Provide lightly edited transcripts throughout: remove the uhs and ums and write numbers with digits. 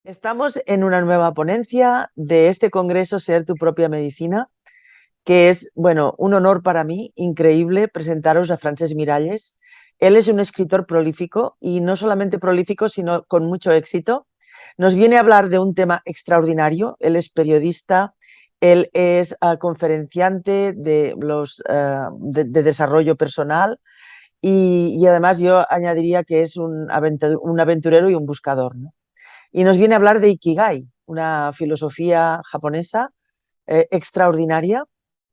Estamos en una nueva ponencia de este congreso Ser tu propia medicina, que es, bueno, un honor para mí, increíble, presentaros a Francesc Miralles. Él es un escritor prolífico y no solamente prolífico, sino con mucho éxito. Nos viene a hablar de un tema extraordinario. Él es periodista, él es conferenciante de desarrollo personal y además yo añadiría que es un aventurero y un buscador, ¿no? Y nos viene a hablar de Ikigai, una filosofía japonesa extraordinaria.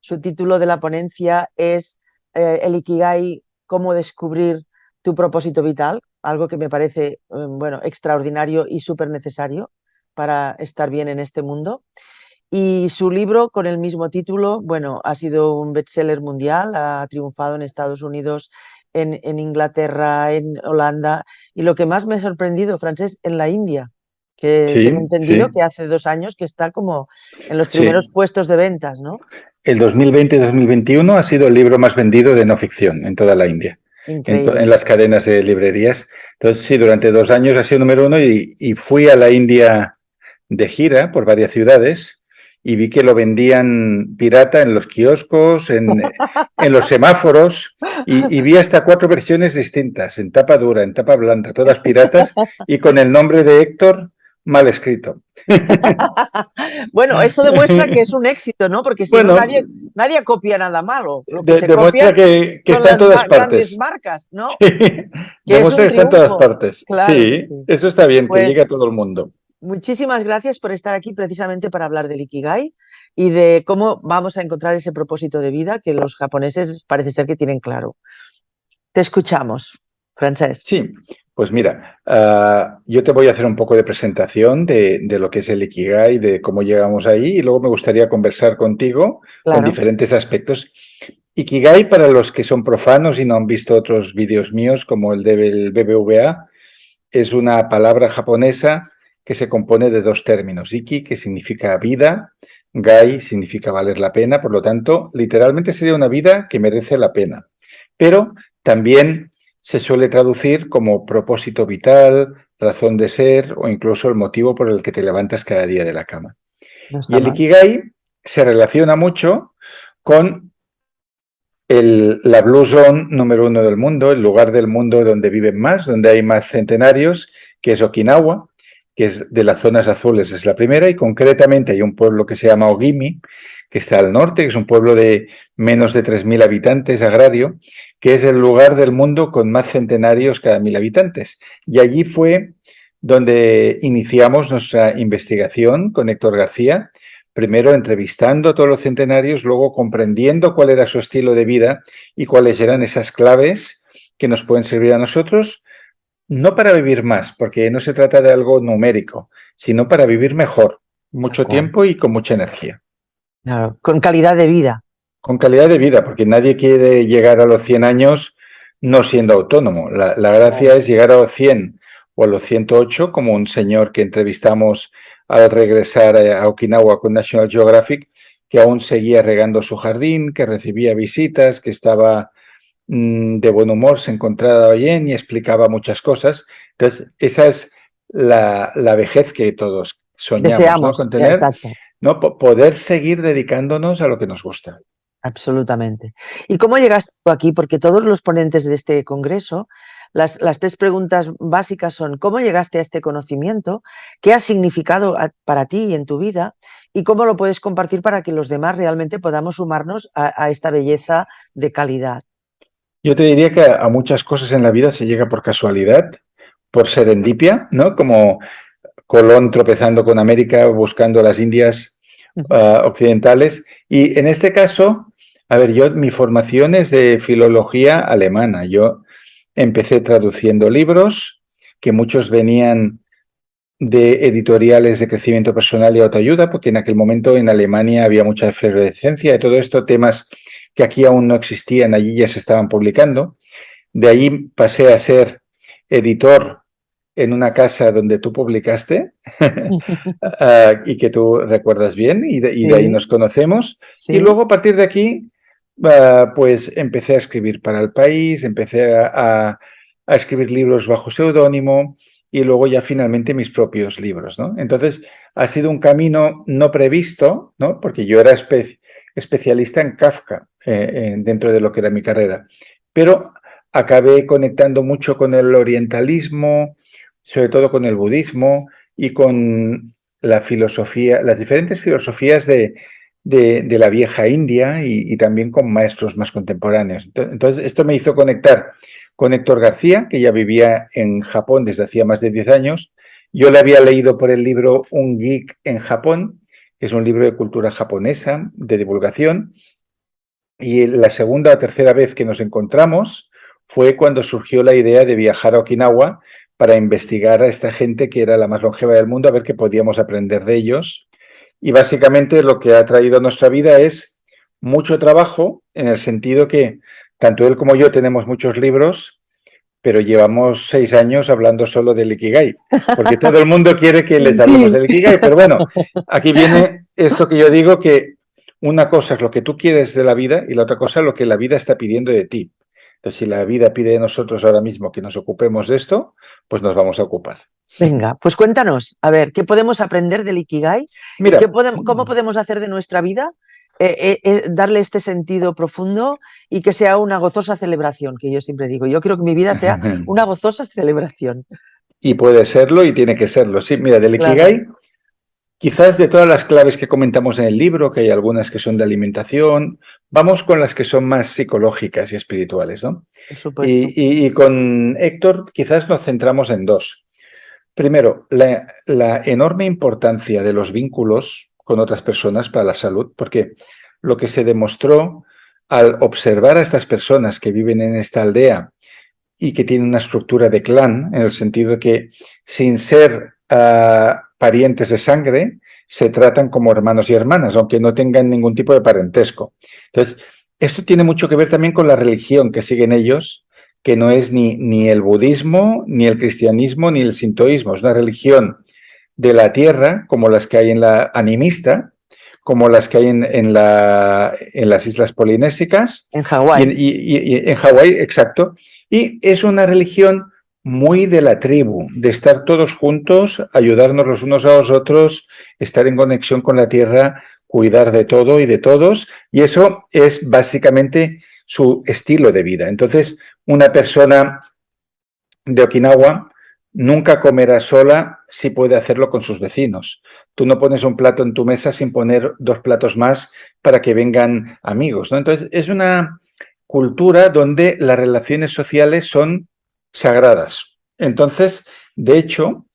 Su título de la ponencia es el Ikigai, cómo descubrir tu propósito vital, algo que me parece bueno, extraordinario y súper necesario para estar bien en este mundo. Y su libro con el mismo título, bueno, ha sido un bestseller mundial, ha triunfado en Estados Unidos, en Inglaterra, en Holanda, y lo que más me ha sorprendido, Francesc, en la India, que tengo Sí, entendido sí, que hace 2 años que está como en los primeros sí. puestos de ventas, ¿no? El 2020-2021 ha sido el libro más vendido de no ficción en toda la India, en Increíble. las cadenas de librerías. Entonces, sí, durante 2 años ha sido número uno y fui a la India de gira por varias ciudades y vi que lo vendían pirata en los kioscos, en los semáforos y vi hasta 4 versiones distintas, en tapa dura, en tapa blanda, todas piratas y con el nombre de Héctor mal escrito. Bueno, eso demuestra que es un éxito, ¿no? Porque si no, Bueno, nadie copia nada malo. Lo que se demuestra copian que son está en las todas grandes partes. marcas, ¿no? Sí, Que es demuestra un que está en todas triunfo. partes. Claro que Sí, sí. eso está bien, que llegue a Pues todo el mundo. muchísimas gracias por estar aquí precisamente para hablar del Ikigai y de cómo vamos a encontrar ese propósito de vida que los japoneses parece ser que tienen claro. Te escuchamos, Francesc. Sí, pues mira, yo te voy a hacer un poco de presentación de lo que es el Ikigai, de cómo llegamos ahí, y luego me gustaría conversar contigo con Claro. diferentes aspectos. Ikigai, para los que son profanos y no han visto otros vídeos míos, como el del BBVA, es una palabra japonesa que se compone de 2 términos. Iki, que significa vida, gai significa valer la pena, por lo tanto, literalmente sería una vida que merece la pena. Pero también se suele traducir como propósito vital, razón de ser o incluso el motivo por el que te levantas cada día de la cama. No Y está el mal. Ikigai se relaciona mucho con la Blue Zone número 1 del mundo, el lugar del mundo donde viven más, donde hay más centenarios, que es Okinawa, que es de las zonas azules, es la primera, y concretamente hay un pueblo que se llama Ogimi, que está al norte, que es un pueblo de menos de 3.000 habitantes, agrario, que es el lugar del mundo con más centenarios cada 1.000 habitantes. Y allí fue donde iniciamos nuestra investigación con Héctor García, primero entrevistando a todos los centenarios, luego comprendiendo cuál era su estilo de vida y cuáles eran esas claves que nos pueden servir a nosotros, no para vivir más, porque no se trata de algo numérico, sino para vivir mejor, Tal mucho cual. tiempo y con mucha energía. Claro. Con calidad de vida. Con calidad de vida, porque nadie quiere llegar a los 100 años no siendo autónomo. La gracia Claro. es llegar a los 100 o a los 108, como un señor que entrevistamos al regresar a Okinawa con National Geographic, que aún seguía regando su jardín, que recibía visitas, que estaba de buen humor, se encontraba bien y explicaba muchas cosas. Entonces, esa es la vejez que todos soñamos, ¿no? Deseamos. Con tener, Exacto. ¿no? Poder seguir dedicándonos a lo que nos gusta. Absolutamente. ¿Y cómo llegaste tú aquí? Porque todos los ponentes de este congreso, las 3 preguntas básicas son: ¿cómo llegaste a este conocimiento? ¿Qué ha significado para ti y en tu vida? ¿Y cómo lo puedes compartir para que los demás realmente podamos sumarnos a esta belleza de calidad? Yo te diría que a muchas cosas en la vida se llega por casualidad, por serendipia, ¿no? Como Colón tropezando con América, buscando las Indias occidentales. Y en este caso, a ver, mi formación es de filología alemana. Yo empecé traduciendo libros, que muchos venían de editoriales de crecimiento personal y autoayuda, porque en aquel momento en Alemania había mucha efervescencia de todo esto, temas que aquí aún no existían, allí ya se estaban publicando. De ahí pasé a ser editor en una casa donde tú publicaste y que tú recuerdas bien, y de ahí Sí, nos conocemos. Y sí. luego a partir de aquí, pues empecé a escribir para El País, empecé a escribir libros bajo seudónimo y luego ya finalmente mis propios libros, ¿no? Entonces, ha sido un camino no previsto, ¿no? Porque yo era especialista en Kafka dentro de lo que era mi carrera, pero acabé conectando mucho con el orientalismo, sobre todo con el budismo y con la filosofía, las diferentes filosofías de la vieja India y también con maestros más contemporáneos. Entonces, esto me hizo conectar con Héctor García, que ya vivía en Japón desde hacía más de 10 años. Yo le había leído por el libro Un Geek en Japón, que es un libro de cultura japonesa, de divulgación, y la segunda o tercera vez que nos encontramos fue cuando surgió la idea de viajar a Okinawa para investigar a esta gente que era la más longeva del mundo, a ver qué podíamos aprender de ellos. Y básicamente lo que ha traído a nuestra vida es mucho trabajo, en el sentido que tanto él como yo tenemos muchos libros, pero llevamos 6 años hablando solo del Ikigai, porque todo el mundo quiere que les hablemos Sí. del Ikigai. Pero bueno, aquí viene esto que yo digo, que una cosa es lo que tú quieres de la vida y la otra cosa es lo que la vida está pidiendo de ti. Entonces, si la vida pide de nosotros ahora mismo que nos ocupemos de esto, pues nos vamos a ocupar. Venga, pues cuéntanos, a ver, ¿qué podemos aprender del Ikigai y Mira, cómo podemos hacer de nuestra vida darle este sentido profundo y que sea una gozosa celebración, que yo siempre digo, yo quiero que mi vida sea una gozosa celebración. y puede serlo y tiene que serlo. Sí, mira, del Claro, Ikigai, quizás de todas las claves que comentamos en el libro, que hay algunas que son de alimentación, vamos con las que son más psicológicas y espirituales, ¿no? por supuesto. Y con Héctor quizás nos centramos en dos. Primero, la enorme importancia de los vínculos con otras personas para la salud, porque lo que se demostró al observar a estas personas que viven en esta aldea y que tienen una estructura de clan, en el sentido de que sin ser parientes de sangre, se tratan como hermanos y hermanas, aunque no tengan ningún tipo de parentesco. Entonces, esto tiene mucho que ver también con la religión que siguen ellos, que no es ni el budismo, ni el cristianismo, ni el sintoísmo. Es una religión de la tierra, como las que hay en la animista, como las que hay en las islas polinésicas En y Hawái. y en Hawái, exacto. Y es una religión muy de la tribu, de estar todos juntos, ayudarnos los unos a los otros, estar en conexión con la tierra, cuidar de todo y de todos, y eso es básicamente su estilo de vida. Entonces, una persona de Okinawa nunca comerá sola si puede hacerlo con sus vecinos. Tú no pones un plato en tu mesa sin poner 2 platos más para que vengan amigos, ¿no? Entonces, es una cultura donde las relaciones sociales son sagradas. Entonces, de hecho,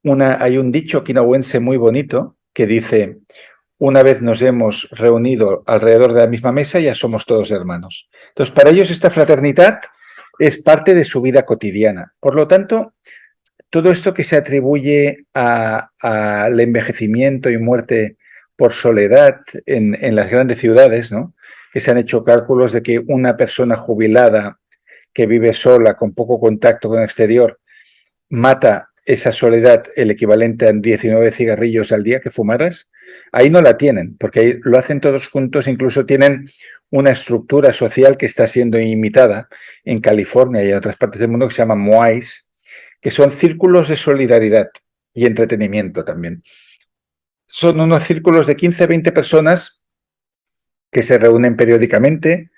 hay un dicho okinawense muy bonito que dice: una vez nos hemos reunido alrededor de la misma mesa, ya somos todos hermanos. Entonces, para ellos esta fraternidad es parte de su vida cotidiana. Por lo tanto, todo esto que se atribuye al envejecimiento y muerte por soledad en las grandes ciudades, ¿no? Que se han hecho cálculos de que una persona jubilada que vive sola, con poco contacto con el exterior, mata esa soledad el equivalente a 19 cigarrillos al día que fumaras. Ahí no la tienen, porque ahí lo hacen todos juntos, incluso tienen una estructura social que está siendo imitada en California y en otras partes del mundo, que se llama Moais, que son círculos de solidaridad y entretenimiento también. Son unos círculos de 15 a 20 personas que se reúnen periódicamente,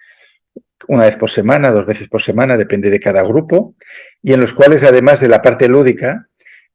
una vez por semana, 2 veces por semana, depende de cada grupo, y en los cuales, además de la parte lúdica,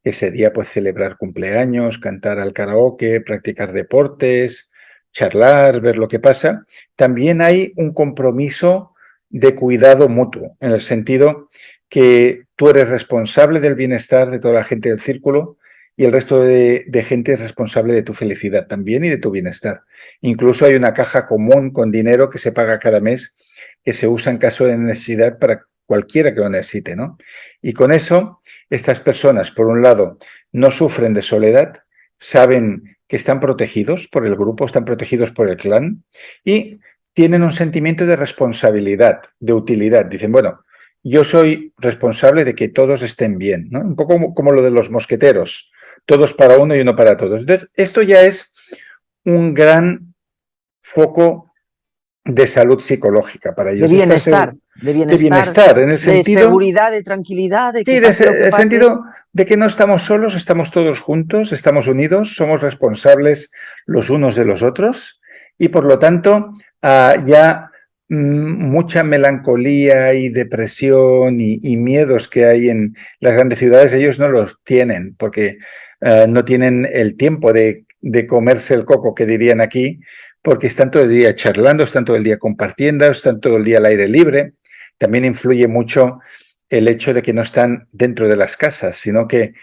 que sería pues celebrar cumpleaños, cantar al karaoke, practicar deportes, charlar, ver lo que pasa, también hay un compromiso de cuidado mutuo, en el sentido que tú eres responsable del bienestar de toda la gente del círculo y el resto de gente es responsable de tu felicidad también y de tu bienestar. Incluso hay una caja común con dinero que se paga cada mes, que se usa en caso de necesidad para cualquiera que lo necesite, ¿no? Y con eso, estas personas, por un lado, no sufren de soledad, saben que están protegidos por el grupo, están protegidos por el clan y tienen un sentimiento de responsabilidad, de utilidad. Dicen, bueno, yo soy responsable de que todos estén bien, ¿no? Un poco como lo de los mosqueteros, todos para uno y uno para todos. Entonces, esto ya es un gran foco de salud psicológica para de ellos. bienestar, De bienestar, en el de sentido, seguridad, de tranquilidad, de sí, que pase lo que el pase. sentido de que no estamos solos, estamos todos juntos, estamos unidos, somos responsables los unos de los otros y por lo tanto ya mucha melancolía y depresión y miedos que hay en las grandes ciudades, ellos no los tienen porque no tienen el tiempo de comerse el coco, que dirían aquí, porque están todo el día charlando, están todo el día compartiendo, están todo el día al aire libre. También influye mucho el hecho de que no están dentro de las casas, sino que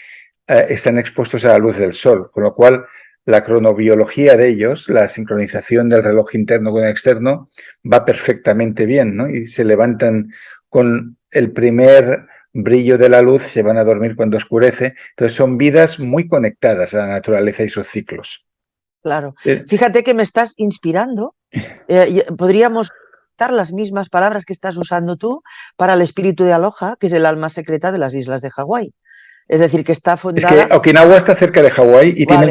están expuestos a la luz del sol, con lo cual la cronobiología de ellos, la sincronización del reloj interno con el externo, va perfectamente bien, ¿no? Y se levantan con el primer brillo de la luz, se van a dormir cuando oscurece. Entonces son vidas muy conectadas a la naturaleza y sus ciclos. Claro. Fíjate que me estás inspirando. Podríamos dar las mismas palabras que estás usando tú para el espíritu de Aloha, que es el alma secreta de las islas de Hawái. Es decir, que está Es que fundada, Okinawa está cerca de Hawái y vale,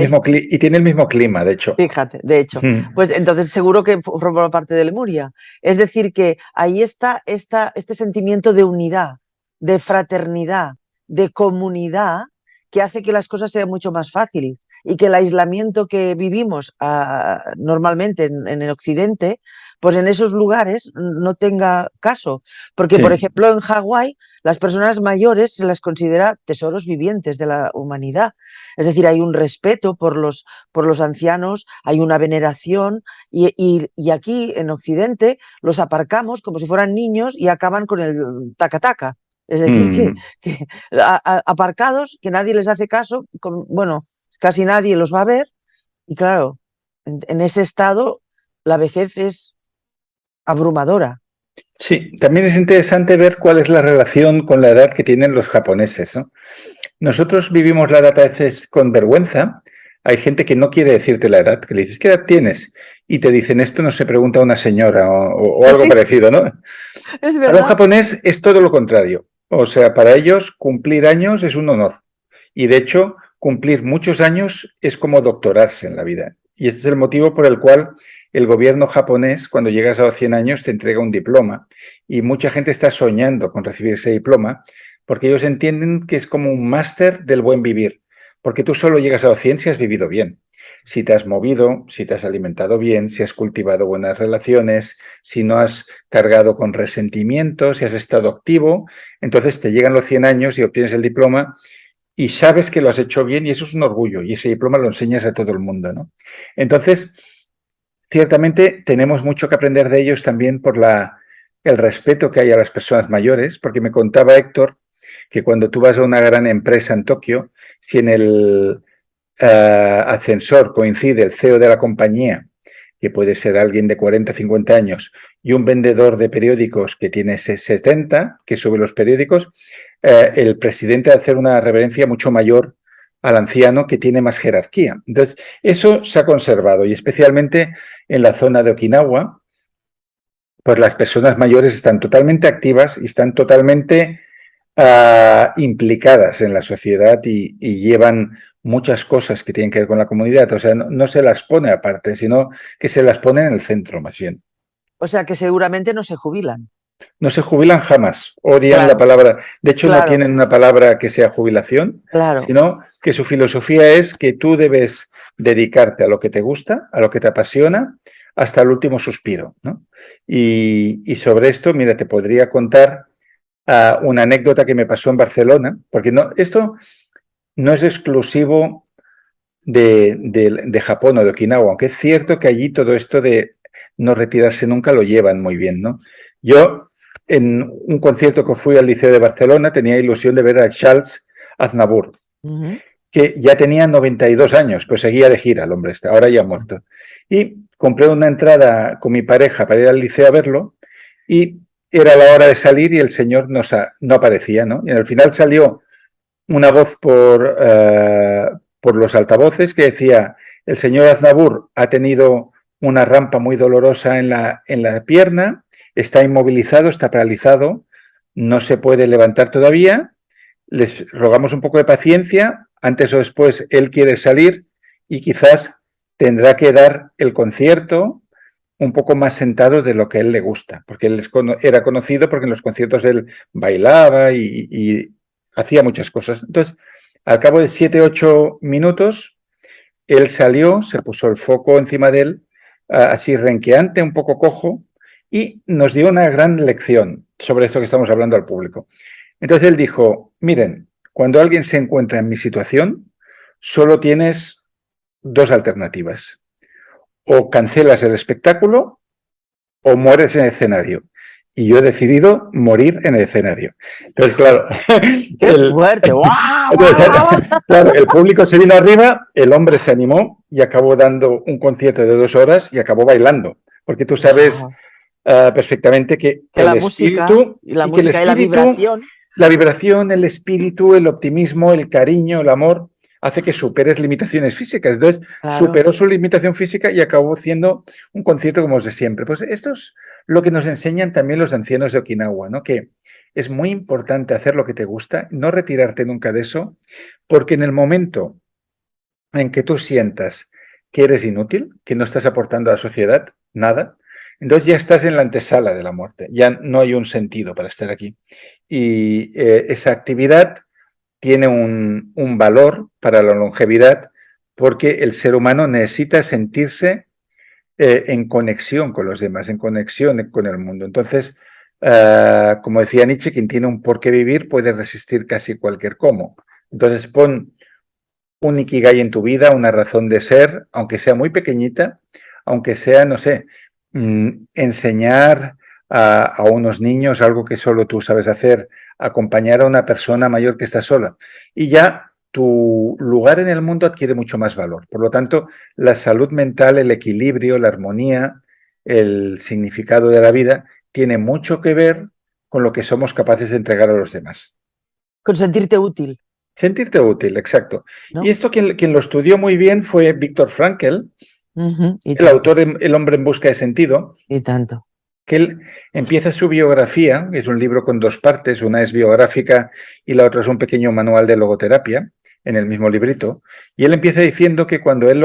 tiene el mismo clima, de hecho. fíjate, de hecho, pues entonces seguro que forma parte de Lemuria. Es decir, que ahí está este sentimiento de unidad, de fraternidad, de comunidad, que hace que las cosas sean mucho más fáciles y que el aislamiento que vivimos normalmente en el occidente, pues en esos lugares no tenga caso. Porque, por Sí. ejemplo, en Hawái, las personas mayores se las considera tesoros vivientes de la humanidad. Es decir, hay un respeto por los ancianos, hay una veneración y aquí en Occidente los aparcamos como si fueran niños y acaban con el taca-taca. Es decir, que aparcados, que nadie les hace caso, bueno, casi nadie los va a ver y claro, en ese estado la vejez es abrumadora. Sí, también es interesante ver cuál es la relación con la edad que tienen los japoneses, ¿no? Nosotros vivimos la edad a veces con vergüenza. Hay gente que no quiere decirte la edad, que le dices, ¿qué edad tienes? Y te dicen, esto no se pregunta a una señora o algo Sí, parecido, ¿no? es Para un verdad. japonés es todo lo contrario. O sea, para ellos cumplir años es un honor. Y de hecho, cumplir muchos años es como doctorarse en la vida. Y este es el motivo por el cual el gobierno japonés, cuando llegas a los 100 años, te entrega un diploma. Y mucha gente está soñando con recibir ese diploma porque ellos entienden que es como un máster del buen vivir. Porque tú solo llegas a los 100 si has vivido bien. Si te has movido, si te has alimentado bien, si has cultivado buenas relaciones, si no has cargado con resentimientos, si has estado activo, entonces te llegan los 100 años y obtienes el diploma y sabes que lo has hecho bien y eso es un orgullo y ese diploma lo enseñas a todo el mundo, ¿no? Entonces, ciertamente tenemos mucho que aprender de ellos también por el respeto que hay a las personas mayores, porque me contaba Héctor que cuando tú vas a una gran empresa en Tokio, si en el ascensor coincide el CEO de la compañía, que puede ser alguien de 40, 50 años, y un vendedor de periódicos que tiene 70, que sube los periódicos, el presidente va a hacer una reverencia mucho mayor al anciano que tiene más jerarquía. Entonces, eso se ha conservado y especialmente en la zona de Okinawa, pues las personas mayores están totalmente activas y están totalmente implicadas en la sociedad y llevan muchas cosas que tienen que ver con la comunidad. O sea, no se las pone aparte, sino que se las pone en el centro, más bien. O sea que seguramente no se jubilan. No se jubilan jamás, odian la Claro, palabra. De hecho, no claro, tienen una palabra que sea jubilación, claro. sino que su filosofía es que tú debes dedicarte a lo que te gusta, a lo que te apasiona, hasta el último suspiro, ¿no? Y sobre esto, mira, te podría contar una anécdota que me pasó en Barcelona, porque no, esto no es exclusivo de Japón o de Okinawa, aunque es cierto que allí todo esto de no retirarse nunca lo llevan muy bien, ¿no? Yo, en un concierto que fui al Liceo de Barcelona, tenía ilusión de ver a Charles Aznavour, Ujú. que ya tenía 92 años, pues seguía de gira el hombre este, ahora ya ha muerto. Y compré una entrada con mi pareja para ir al liceo a verlo y era la hora de salir y el señor no aparecía, ¿no? Y al final salió una voz por los altavoces que decía, el señor Aznavour ha tenido una rampa muy dolorosa en la pierna, está inmovilizado, está paralizado, no se puede levantar todavía, les rogamos un poco de paciencia, antes o después él quiere salir y quizás tendrá que dar el concierto un poco más sentado de lo que a él le gusta, porque él era conocido porque en los conciertos él bailaba y hacía muchas cosas. Entonces, al cabo de 7, 8 minutos, él salió, se puso el foco encima de él, así renqueante, un poco cojo, y nos dio una gran lección sobre esto que estamos hablando al público. Entonces él dijo, miren, cuando alguien se encuentra en mi situación, solo tienes dos alternativas. O cancelas el espectáculo o mueres en el escenario. Y yo he decidido morir en el escenario. Entonces, claro, ¡Qué fuerte! ¡Guau, entonces, guau, guau! claro, el público se vino arriba, el hombre se animó y acabó dando un concierto de 2 horas y acabó bailando. Porque tú sabes Guau. perfectamente que Que el la música espíritu y que el y la espíritu, vibración, la vibración, el espíritu, el optimismo, el cariño, el amor, hace que superes limitaciones físicas. Entonces, claro. superó su limitación física y acabó haciendo un concierto como es de siempre. Pues esto es lo que nos enseñan también los ancianos de Okinawa, ¿no? Que es muy importante hacer lo que te gusta, no retirarte nunca de eso, porque en el momento en que tú sientas que eres inútil, que no estás aportando a la sociedad nada, entonces ya estás en la antesala de la muerte, ya no hay un sentido para estar aquí. Y esa actividad tiene un valor para la longevidad porque el ser humano necesita sentirse en conexión con los demás, en conexión con el mundo. Entonces, como decía Nietzsche, quien tiene un por qué vivir puede resistir casi cualquier cómo. Entonces, pon un ikigai en tu vida, una razón de ser, aunque sea muy pequeñita, aunque sea, no sé, enseñar a unos niños algo que solo tú sabes hacer, acompañar a una persona mayor que está sola. Y ya tu lugar en el mundo adquiere mucho más valor. Por lo tanto, la salud mental, el equilibrio, la armonía, el significado de la vida, tiene mucho que ver con lo que somos capaces de entregar a los demás. Con sentirte útil, Sentirte útil, exacto. Y ¿no? esto quien lo estudió muy bien fue Viktor Frankl, Y el tanto, autor de El hombre en busca de sentido, y tanto. que él empieza su biografía, es un libro con 2 partes, una es biográfica y la otra es un pequeño manual de logoterapia, en el mismo librito, y él empieza diciendo que cuando él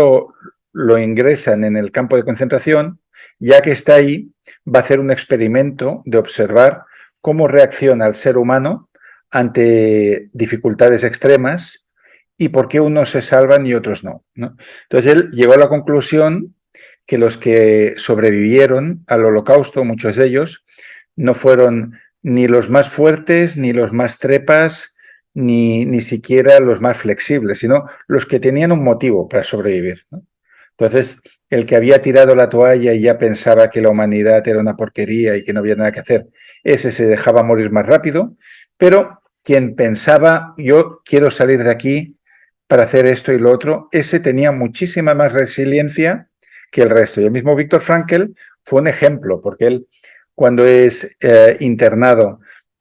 lo ingresan en el campo de concentración, ya que está ahí, va a hacer un experimento de observar cómo reacciona el ser humano ante dificultades extremas y por qué unos se salvan y otros no, ¿no? Entonces él llegó a la conclusión que los que sobrevivieron al holocausto, muchos de ellos, no fueron ni los más fuertes, ni los más trepas, ni siquiera los más flexibles, sino los que tenían un motivo para sobrevivir, ¿no? Entonces, el que había tirado la toalla y ya pensaba que la humanidad era una porquería y que no había nada que hacer, ese se dejaba morir más rápido, pero quien pensaba, yo quiero salir de aquí para hacer esto y lo otro, ese tenía muchísima más resiliencia que el resto. Y el mismo Víctor Frankl fue un ejemplo, porque él, cuando es internado,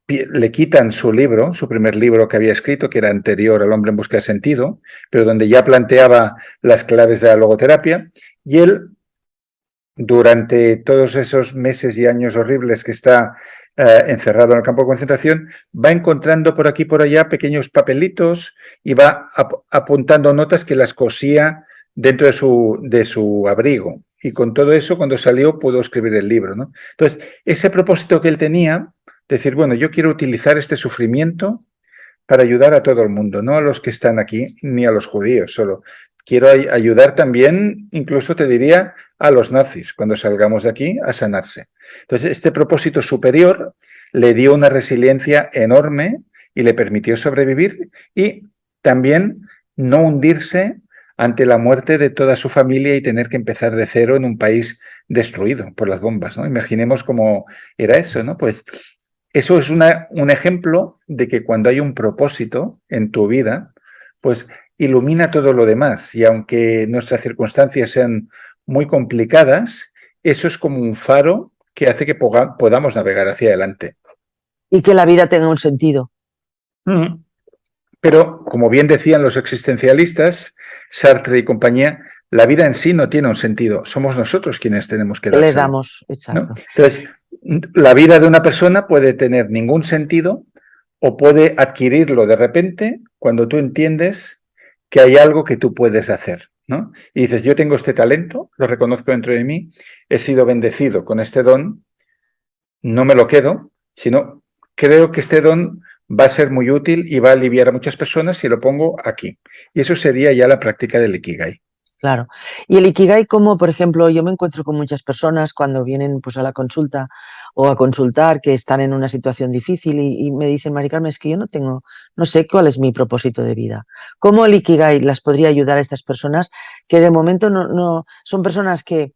le quitan su libro, su primer libro que había escrito, que era anterior al hombre en busca de sentido, pero donde ya planteaba las claves de la logoterapia, y él, durante todos esos meses y años horribles que está encerrado en el campo de concentración, va encontrando por aquí y por allá pequeños papelitos y va apuntando notas que las cosía dentro de su abrigo. Y con todo eso, cuando salió, pudo escribir el libro, ¿no? Entonces, ese propósito que él tenía, decir, bueno, yo quiero utilizar este sufrimiento para ayudar a todo el mundo, no a los que están aquí ni a los judíos solo. Quiero ayudar también, incluso te diría, a los nazis, cuando salgamos de aquí, a sanarse. Entonces, este propósito superior le dio una resiliencia enorme y le permitió sobrevivir y también no hundirse ante la muerte de toda su familia y tener que empezar de cero en un país destruido por las bombas, ¿no? Imaginemos cómo era eso, ¿no? Pues eso es un ejemplo de que cuando hay un propósito en tu vida, pues ilumina todo lo demás. Y aunque nuestras circunstancias sean muy complicadas, eso es como un faro que hace que podamos navegar hacia adelante. Y que la vida tenga un sentido. Mm. Pero, como bien decían los existencialistas, Sartre y compañía, la vida en sí no tiene un sentido. Somos nosotros quienes tenemos que Que le dárselo, damos, ¿no? exacto. Entonces, la vida de una persona puede tener ningún sentido o puede adquirirlo de repente cuando tú entiendes que hay algo que tú puedes hacer. ¿no? Y dices, yo tengo este talento, lo reconozco dentro de mí, he sido bendecido con este don, no me lo quedo, sino creo que este don va a ser muy útil y va a aliviar a muchas personas si lo pongo aquí. Y eso sería ya la práctica del Ikigai. Claro. Y el Ikigai, como por ejemplo, yo me encuentro con muchas personas cuando vienen pues a la consulta o a consultar que están en una situación difícil y me dicen, Mari Carmen, es que yo no sé cuál es mi propósito de vida. ¿Cómo el Ikigai las podría ayudar a estas personas que de momento no son personas que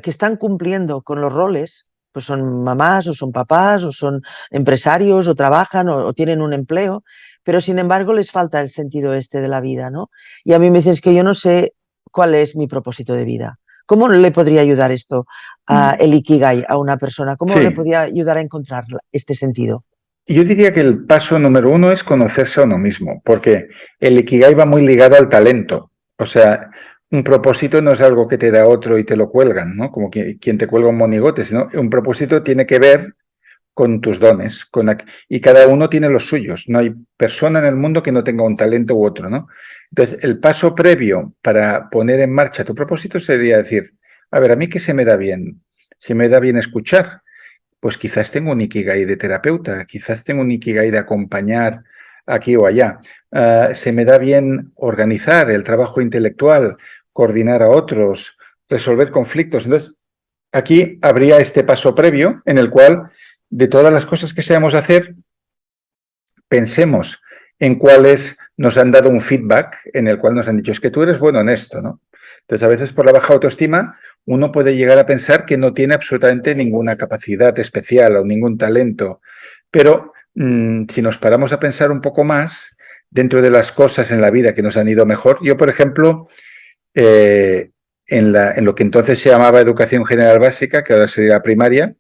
están cumpliendo con los roles? Pues son mamás o son papás o son empresarios o trabajan o tienen un empleo, pero sin embargo les falta el sentido este de la vida, ¿no? Y a mí me dicen, es que yo no sé cuál es mi propósito de vida. ¿Cómo le podría ayudar esto a el Ikigai a una persona? ¿Cómo le Sí, podría ayudar a encontrar este sentido? yo diría que el paso número uno es conocerse a uno mismo, porque el Ikigai va muy ligado al talento. O sea, un propósito no es algo que te da otro y te lo cuelgan, ¿no? Como quien te cuelga un monigote, sino un propósito tiene que ver con tus dones, y cada uno tiene los suyos. No hay persona en el mundo que no tenga un talento u otro, ¿no? Entonces, el paso previo para poner en marcha tu propósito sería decir, a ver, ¿a mí qué se me da bien? Si me da bien escuchar, pues quizás tengo un ikigai de terapeuta, quizás tengo un ikigai de acompañar aquí o allá. Se me da bien organizar el trabajo intelectual, coordinar a otros, resolver conflictos. Entonces, aquí habría este paso previo en el cual, de todas las cosas que sabemos hacer, pensemos en cuáles nos han dado un feedback en el cual nos han dicho, es que tú eres bueno en esto, ¿no? Entonces, a veces por la baja autoestima, uno puede llegar a pensar que no tiene absolutamente ninguna capacidad especial o ningún talento, pero si nos paramos a pensar un poco más dentro de las cosas en la vida que nos han ido mejor, yo, por ejemplo, en lo que entonces se llamaba educación general básica, que ahora sería primaria,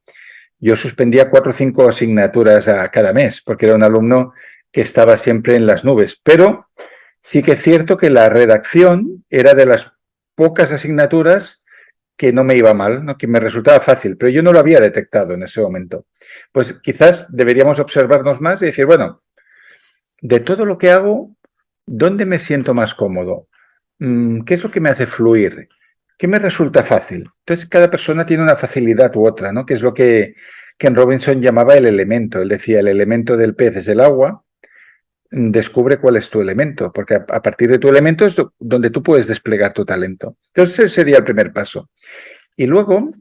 yo suspendía 4 o 5 asignaturas a cada mes, porque era un alumno que estaba siempre en las nubes. Pero sí que es cierto que la redacción era de las pocas asignaturas que no me iba mal, ¿no? Que me resultaba fácil, pero yo no lo había detectado en ese momento. Pues quizás deberíamos observarnos más y decir, bueno, de todo lo que hago, ¿dónde me siento más cómodo? ¿Qué es lo que me hace fluir? ¿Qué me resulta fácil? Entonces, cada persona tiene una facilidad u otra, ¿no? Que es lo que Ken Robinson llamaba el elemento. Él decía, el elemento del pez es el agua, descubre cuál es tu elemento, porque a partir de tu elemento es donde tú puedes desplegar tu talento. Entonces, ese sería el primer paso. Y luego,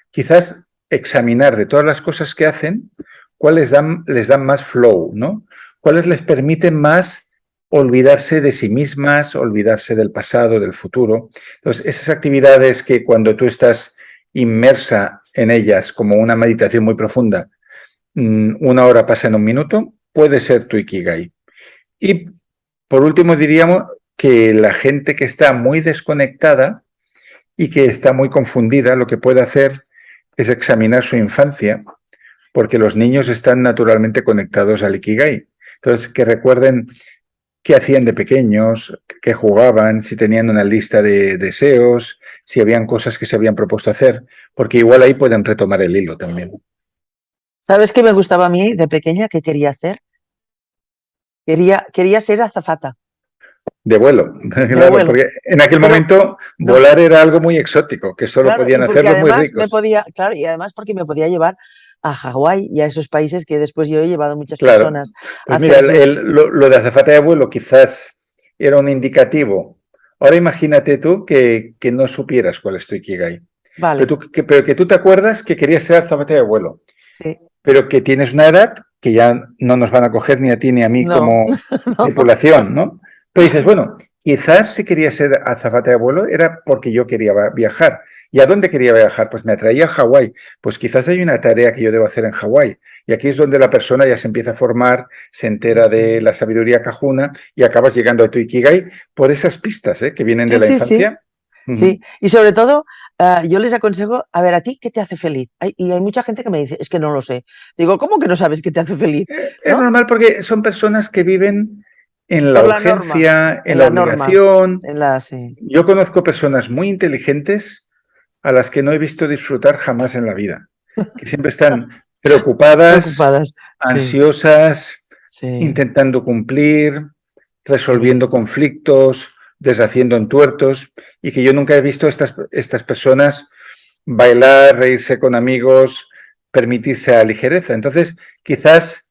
quizás examinar de todas las cosas que hacen, cuáles les dan más flow, ¿no? Cuáles les permiten más olvidarse de sí mismas, olvidarse del pasado, del futuro. Entonces, esas actividades que cuando tú estás inmersa en ellas como una meditación muy profunda, 1 hora pasa en un minuto, puede ser tu Ikigai. Y por último diríamos que la gente que está muy desconectada y que está muy confundida, lo que puede hacer es examinar su infancia, porque los niños están naturalmente conectados al Ikigai. Entonces, que recuerden qué hacían de pequeños, qué jugaban, si tenían una lista de deseos, si habían cosas que se habían propuesto hacer, porque igual ahí pueden retomar el hilo también. ¿Sabes qué me gustaba a mí de pequeña? ¿Qué quería hacer? Quería ser azafata De vuelo, de claro, vuelo, porque en aquel pero momento no. volar era algo muy exótico, que solo Claro, podían y porque hacer los muy además me ricos. podía, claro, y además porque me podía llevar a Hawái y a esos países que después yo he llevado muchas Claro, personas a pues mira, hacer su. lo de azafata de vuelo quizás era un indicativo. Ahora imagínate tú que no supieras cuál es tu Ikigai, Vale, pero que tú te acuerdas que querías ser azafata de vuelo, sí, pero que tienes una edad que ya no nos van a coger ni a ti ni a mí no, como no. tripulación, ¿no? Pero dices, bueno, quizás si quería ser azafata de vuelo era porque yo quería viajar. ¿Y a dónde quería viajar? Pues me atraía a Hawái. Pues quizás hay una tarea que yo debo hacer en Hawái. Y aquí es donde la persona ya se empieza a formar, se Sí, entera de sí, la sabiduría cajuna y acabas llegando a tu Ikigai por esas pistas, ¿eh? Que vienen de sí, la sí, sí, infancia. sí. Ujú. Y sobre todo, yo les aconsejo, a ver, ¿a ti qué te hace feliz? Y hay mucha gente que me dice, es que no lo sé. Digo, ¿cómo que no sabes qué te hace feliz? Es ¿No? normal porque son personas que viven en la Por la norma, urgencia, en en la la norma, obligación. sí. Yo conozco personas muy inteligentes a las que no he visto disfrutar jamás en la vida, que siempre están preocupadas, Preocupadas, sí, ansiosas, sí, intentando cumplir, sí, resolviendo conflictos, deshaciendo entuertos y que yo nunca he visto estas personas bailar, reírse con amigos, permitirse a ligereza. Entonces, quizás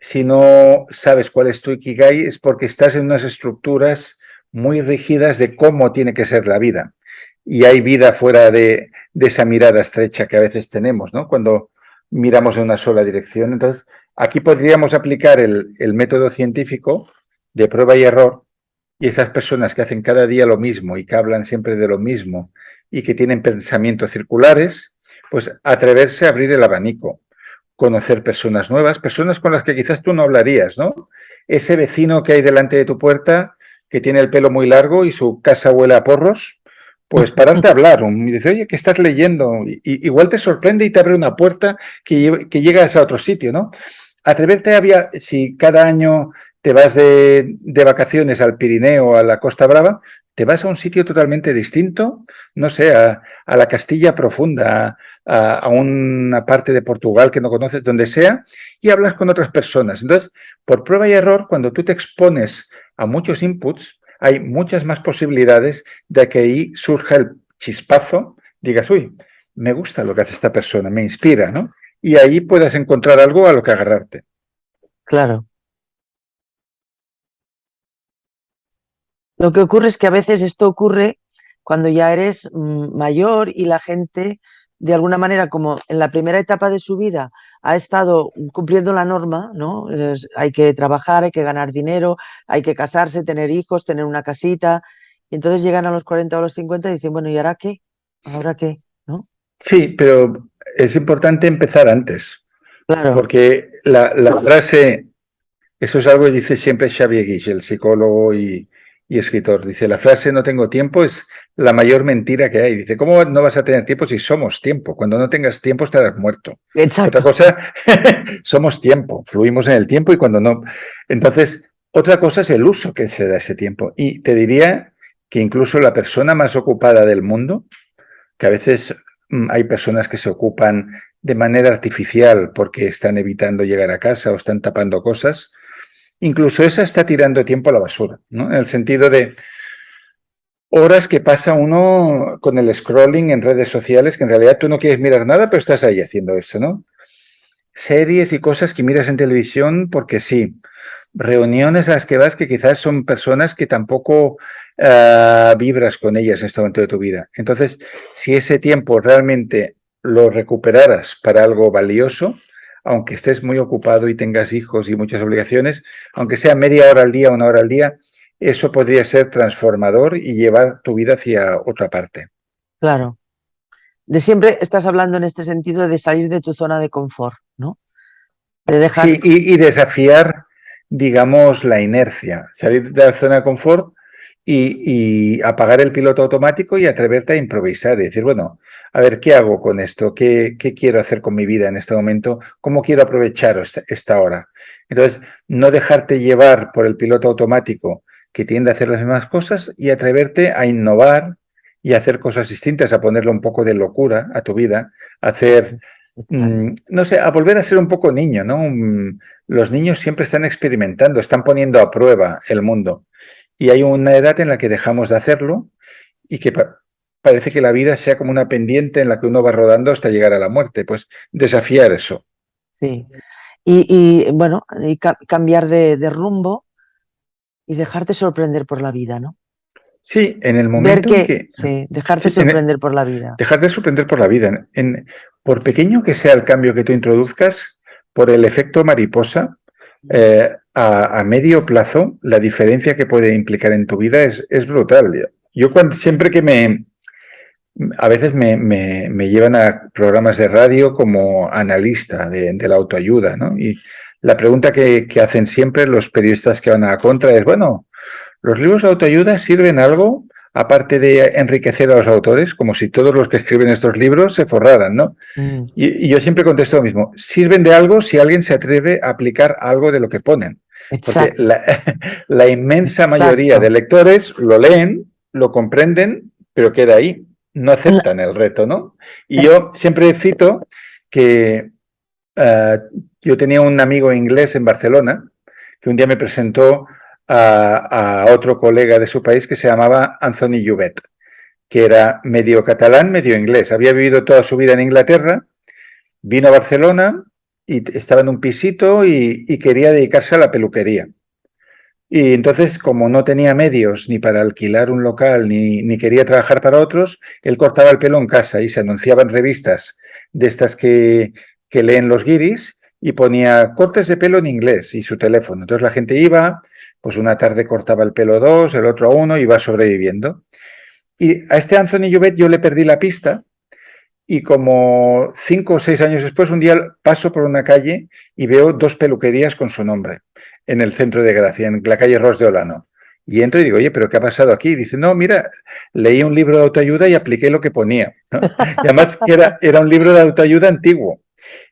si no sabes cuál es tu Ikigai es porque estás en unas estructuras muy rígidas de cómo tiene que ser la vida. Y hay vida fuera de esa mirada estrecha que a veces tenemos, ¿no? Cuando miramos en una sola dirección. Entonces, aquí podríamos aplicar el método científico de prueba y error, y esas personas que hacen cada día lo mismo y que hablan siempre de lo mismo y que tienen pensamientos circulares, pues atreverse a abrir el abanico, conocer personas nuevas, personas con las que quizás tú no hablarías, ¿no? Ese vecino que hay delante de tu puerta que tiene el pelo muy largo y su casa huele a porros, pues pararte a hablar y dice, oye, ¿qué estás leyendo? Igual te sorprende y te abre una puerta que llegas a otro sitio, ¿no? Atreverte a si cada año te vas de vacaciones al Pirineo o a la Costa Brava, te vas a un sitio totalmente distinto, no sé, a la Castilla profunda, a una parte de Portugal que no conoces, donde sea, y hablas con otras personas. Entonces, por prueba y error, cuando tú te expones a muchos inputs, hay muchas más posibilidades de que ahí surja el chispazo, digas, uy, me gusta lo que hace esta persona, me inspira, ¿no? Y ahí puedas encontrar algo a lo que agarrarte. Claro. Lo que ocurre es que a veces esto ocurre cuando ya eres mayor y la gente, de alguna manera, como en la primera etapa de su vida ha estado cumpliendo la norma, ¿no? Hay que trabajar, hay que ganar dinero, hay que casarse, tener hijos, tener una casita. Y entonces llegan a los 40 o los 50 y dicen, bueno, ¿y ahora qué? ¿Ahora qué? ¿No? Sí, pero es importante empezar antes, Claro, porque la frase, eso es algo que dice siempre Xavier Guix, el psicólogo y escritor. Dice, la frase no tengo tiempo es la mayor mentira que hay. Dice, ¿cómo no vas a tener tiempo si somos tiempo? Cuando no tengas tiempo estarás muerto. Otra exacto, cosa, somos tiempo, fluimos en el tiempo y cuando no. Entonces, otra cosa es el uso que se da a ese tiempo. Y te diría que incluso la persona más ocupada del mundo, que a veces hay personas que se ocupan de manera artificial porque están evitando llegar a casa o están tapando cosas, incluso esa está tirando tiempo a la basura, ¿no? En el sentido de horas que pasa uno con el scrolling en redes sociales, que en realidad tú no quieres mirar nada, pero estás ahí haciendo eso, ¿no? Series y cosas que miras en televisión porque sí. Reuniones a las que vas que quizás son personas que tampoco vibras con ellas en este momento de tu vida. Entonces, si ese tiempo realmente lo recuperaras para algo valioso, aunque estés muy ocupado y tengas hijos y muchas obligaciones, aunque sea media hora al día, una hora al día, eso podría ser transformador y llevar tu vida hacia otra parte. claro. De siempre estás hablando en este sentido de salir de tu zona de confort, ¿no? De dejar, Sí, y desafiar, digamos, la inercia, salir de la zona de confort y apagar el piloto automático y atreverte a improvisar y decir, bueno, a ver, ¿qué hago con esto? ¿Qué quiero hacer con mi vida en este momento? ¿Cómo quiero aprovechar esta hora? Entonces, no dejarte llevar por el piloto automático que tiende a hacer las mismas cosas y atreverte a innovar y a hacer cosas distintas, a ponerle un poco de locura a tu vida, a hacer exacto. no sé, a volver a ser un poco niño, ¿no? Los niños siempre están experimentando, están poniendo a prueba el mundo. Y hay una edad en la que dejamos de hacerlo y que parece que la vida sea como una pendiente en la que uno va rodando hasta llegar a la muerte. Pues desafiar eso. Sí. Bueno, cambiar de rumbo y dejarte sorprender por la vida, ¿no? Sí, en el Ver momento en que, que... sí, dejarte Sí, sorprender por la vida. dejar de sorprender por la vida. Por pequeño que sea el cambio que tú introduzcas, por el efecto mariposa, a medio plazo, la diferencia que puede implicar en tu vida es brutal. Yo siempre que a veces me llevan a programas de radio como analista de la autoayuda, ¿no? Y la pregunta que hacen siempre los periodistas que van a la contra es, bueno, ¿los libros de autoayuda sirven algo aparte de enriquecer a los autores? Como si todos los que escriben estos libros se forraran, ¿no? Mm, Y yo siempre contesto lo mismo. Sirven de algo si alguien se atreve a aplicar algo de lo que ponen. Porque exacto, la inmensa mayoría de exacto. lectores lo leen, lo comprenden, pero queda ahí. No La- aceptan el reto, ¿no? Y eh, yo siempre cito que yo tenía un amigo inglés en Barcelona que un día me presentó a otro colega de su país que se llamaba Anthony Llobet, que era medio catalán, medio inglés. Había vivido toda su vida en Inglaterra, vino a Barcelona y estaba en un pisito y quería dedicarse a la peluquería. Y entonces, como no tenía medios ni para alquilar un local ni quería trabajar para otros, él cortaba el pelo en casa y se anunciaba en revistas de estas que leen los guiris y ponía cortes de pelo en inglés y su teléfono. Entonces la gente iba, pues una tarde cortaba el pelo 2, el otro 1 y iba sobreviviendo. Y a este Anthony Llobet yo le perdí la pista y como 5 o 6 años después, un día paso por una calle y veo 2 peluquerías con su nombre en el centro de Gracia, en la calle Ros de Olano. Y entro y digo, oye, ¿pero qué ha pasado aquí? Y dice, no, mira, leí un libro de autoayuda y apliqué lo que ponía, ¿no? Y además que era un libro de autoayuda antiguo,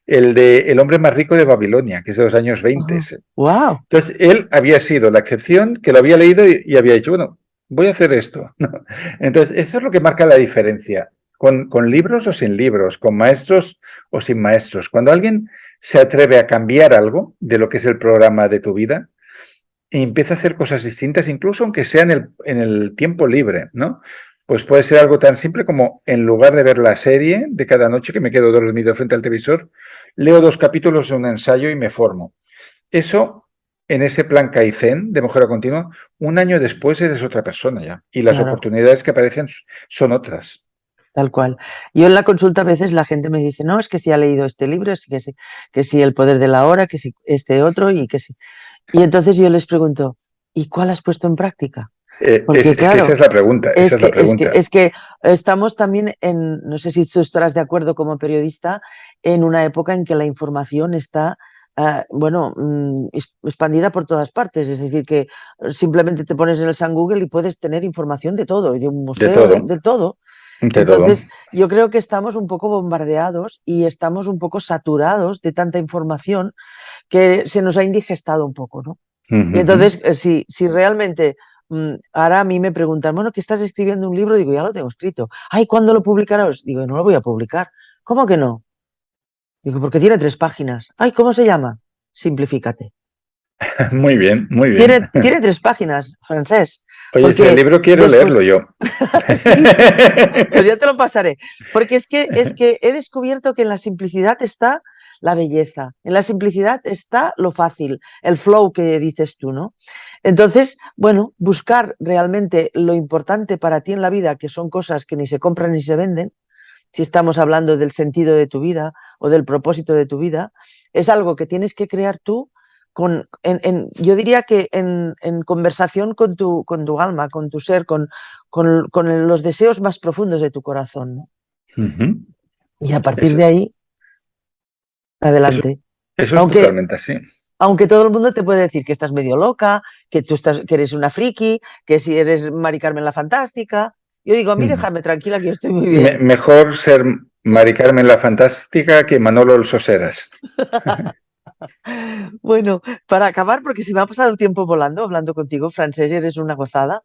el de El hombre más rico de Babilonia, que es de los años 20. ¡Wow! Entonces, él había sido la excepción que lo había leído y había dicho, bueno, voy a hacer esto, ¿no? Entonces, eso es lo que marca la diferencia. Con libros o sin libros, con maestros o sin maestros. Cuando alguien se atreve a cambiar algo de lo que es el programa de tu vida e empieza a hacer cosas distintas, incluso aunque sea en el tiempo libre, ¿no? Pues puede ser algo tan simple como, en lugar de ver la serie de cada noche que me quedo dormido frente al televisor, leo 2 capítulos de un ensayo y me formo. Eso, en ese plan Kaizen de mejora continua, un año después eres otra persona ya. Y las Claro, oportunidades que aparecen son otras. tal cual. Yo en la consulta a veces la gente me dice, no, es que si ha leído este libro, es que sí, El poder de la hora, que sí, este otro y que sí. Y entonces yo les pregunto, ¿y cuál has puesto en práctica? Porque Es que esa claro, es la pregunta, esa es la pregunta. es que estamos también en, no sé si tú estarás de acuerdo como periodista, en una época en que la información está, bueno, expandida por todas partes. Es decir, que simplemente te pones en el San Google y puedes tener información de todo, y de un De museo, todo, de todo. de todo. Entonces, yo creo que estamos un poco bombardeados y estamos un poco saturados de tanta información que se nos ha indigestado un poco, ¿no? Uh Y -huh. entonces, si realmente ahora a mí me preguntan, bueno, que estás escribiendo un libro, digo, ya lo tengo escrito. Ay, ¿cuándo lo publicarás? Digo, no lo voy a publicar. ¿Cómo que no? Digo, porque tiene 3 páginas. Ay, ¿cómo se llama? Simplifícate. Muy bien, muy bien. Tiene 3 páginas, Francés, Oye, ese porque libro quiero después, leerlo yo. sí, pues ya te lo pasaré. Porque es que he descubierto que en la simplicidad está la belleza, en la simplicidad está lo fácil, el flow que dices tú, ¿no? Entonces, bueno, buscar realmente lo importante para ti en la vida, que son cosas que ni se compran ni se venden, si estamos hablando del sentido de tu vida o del propósito de tu vida, es algo que tienes que crear tú yo diría que en conversación con tu alma, con tu ser, con los deseos más profundos de tu corazón, ¿no? Uh -huh. Y a partir eso, de ahí, eso, adelante. eso es Aunque, totalmente así. aunque todo el mundo te puede decir que estás medio loca, que eres una friki, que si eres Mari Carmen la Fantástica. Yo digo, a Uh mí -huh. déjame tranquila que yo estoy muy bien. Mejor ser Mari Carmen la Fantástica que Manolo el Soseras. Bueno, para acabar, porque se me ha pasado el tiempo volando hablando contigo, Francés, eres una gozada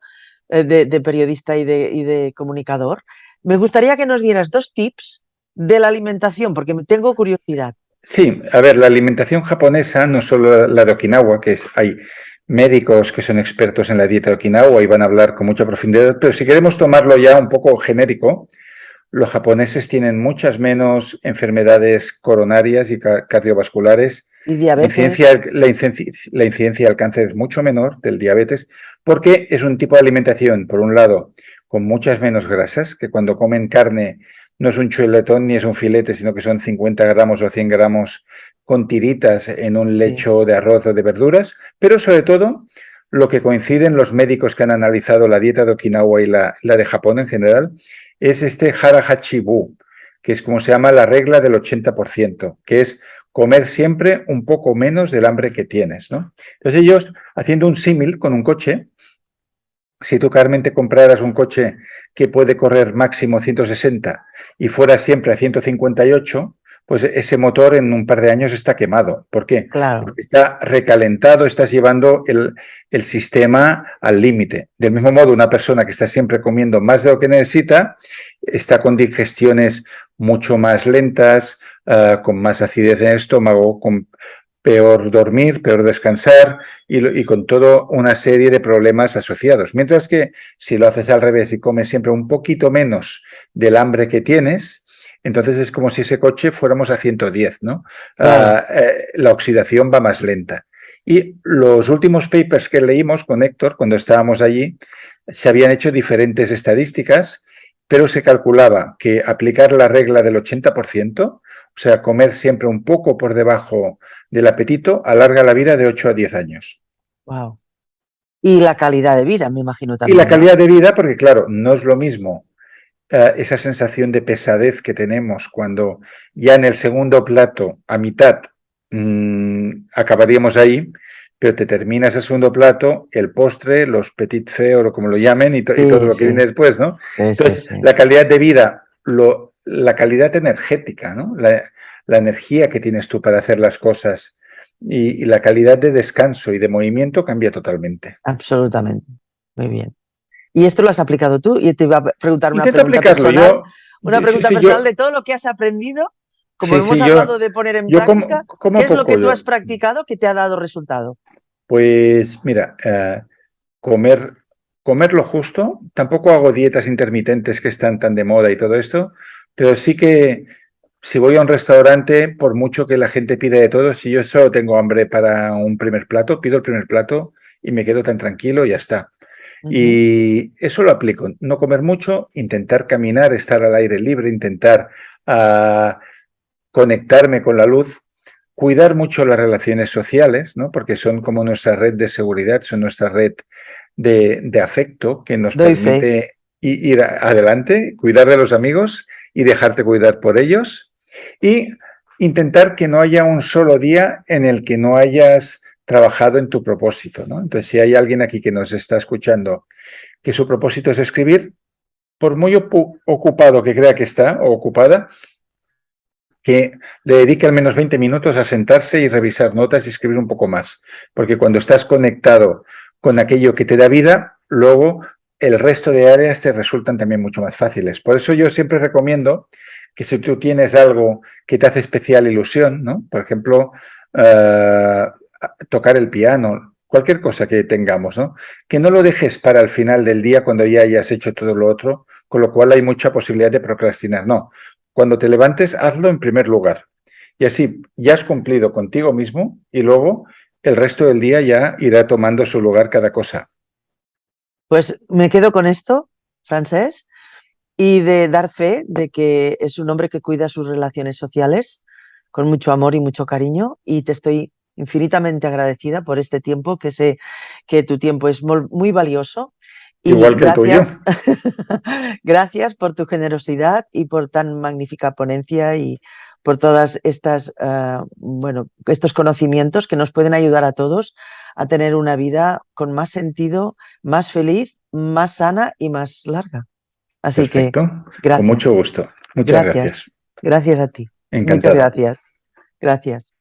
de periodista y de comunicador. Me gustaría que nos dieras 2 tips de la alimentación, porque tengo curiosidad. Sí, a ver, la alimentación japonesa, no solo la de Okinawa, hay médicos que son expertos en la dieta de Okinawa y van a hablar con mucha profundidad, pero si queremos tomarlo ya un poco genérico, los japoneses tienen muchas menos enfermedades coronarias y cardiovasculares. Y diabetes, La incidencia del cáncer es mucho menor del diabetes porque es un tipo de alimentación, por un lado, con muchas menos grasas, que cuando comen carne no es un chuletón ni es un filete, sino que son 50 gramos o 100 gramos con tiritas en un sí, lecho de arroz o de verduras, pero sobre todo lo que coinciden los médicos que han analizado la dieta de Okinawa y la de Japón en general es este hara hachibu, que es como se llama la regla del 80%, que es comer siempre un poco menos del hambre que tienes, ¿no? Entonces ellos, haciendo un símil con un coche, si tú, Carmen, te compraras un coche que puede correr máximo 160 y fuera siempre a 158, pues ese motor en un par de años está quemado. ¿Por qué? claro, Porque está recalentado, estás llevando el sistema al límite. Del mismo modo, una persona que está siempre comiendo más de lo que necesita está con digestiones mucho más lentas, con más acidez en el estómago, con peor dormir, peor descansar y con toda una serie de problemas asociados. Mientras que si lo haces al revés y comes siempre un poquito menos del hambre que tienes, entonces es como si ese coche fuéramos a 110, ¿no? Claro, La oxidación va más lenta. Y los últimos papers que leímos con Héctor, cuando estábamos allí, se habían hecho diferentes estadísticas, pero se calculaba que aplicar la regla del 80%, o sea, comer siempre un poco por debajo del apetito, alarga la vida de 8 a 10 años. wow. Y la calidad de vida, me imagino Y la también, ¿no? calidad de vida, porque claro, no es lo mismo esa sensación de pesadez que tenemos cuando ya en el segundo plato, a mitad, acabaríamos ahí, pero te terminas el segundo plato, el postre, los petit feux o como lo llamen y todo Sí, lo que sí, viene después, ¿no? sí, sí, Entonces, sí. la calidad de vida, la calidad energética, ¿no? La energía que tienes tú para hacer las cosas y la calidad de descanso y de movimiento cambia totalmente. Absolutamente. Muy bien. ¿Y esto lo has aplicado tú? Y te iba a preguntar Intenta aplicarlo. una Sí, pregunta sí, personal de todo lo que has aprendido. Como sí, hemos sí, hablado de poner en yo práctica, ¿qué como es lo que poco. tú has practicado que te ha dado resultado? Pues mira, comer, comer lo justo. Tampoco hago dietas intermitentes que están tan de moda y todo esto, pero sí que si voy a un restaurante, por mucho que la gente pida de todo, si yo solo tengo hambre para un primer plato, pido el primer plato y me quedo tan tranquilo y ya está. Ujú. Y eso lo aplico. No comer mucho, intentar caminar, estar al aire libre, intentar ah, conectarme con la luz, cuidar mucho las relaciones sociales, ¿no? Porque son como nuestra red de seguridad, son nuestra red de afecto que nos Doy fe. permite ir adelante, cuidar de los amigos y dejarte cuidar por ellos. Y intentar que no haya un solo día en el que no hayas trabajado en tu propósito, ¿no? Entonces, si hay alguien aquí que nos está escuchando que su propósito es escribir, por muy ocupado que crea que está o ocupada, que le dedique al menos 20 minutos a sentarse y revisar notas y escribir un poco más. Porque cuando estás conectado con aquello que te da vida, luego el resto de áreas te resultan también mucho más fáciles. Por eso yo siempre recomiendo que si tú tienes algo que te hace especial ilusión, ¿no? Por ejemplo, tocar el piano, cualquier cosa que tengamos, ¿no? Que no lo dejes para el final del día cuando ya hayas hecho todo lo otro, con lo cual hay mucha posibilidad de procrastinar. No, cuando te levantes, hazlo en primer lugar. Y así ya has cumplido contigo mismo y luego el resto del día ya irá tomando su lugar cada cosa. Pues me quedo con esto, Francés, y de dar fe de que es un hombre que cuida sus relaciones sociales con mucho amor y mucho cariño. Y te estoy infinitamente agradecida por este tiempo, que sé que tu tiempo es muy valioso. Y Igual que el tuyo. gracias, gracias por tu generosidad y por tan magnífica ponencia y por todas estas, bueno, estos conocimientos que nos pueden ayudar a todos a tener una vida con más sentido, más feliz, más sana y más larga. Así que Perfecto. Con mucho gracias, gusto. Muchas gracias, gracias. gracias a ti. Muchas Encantado. gracias. Gracias.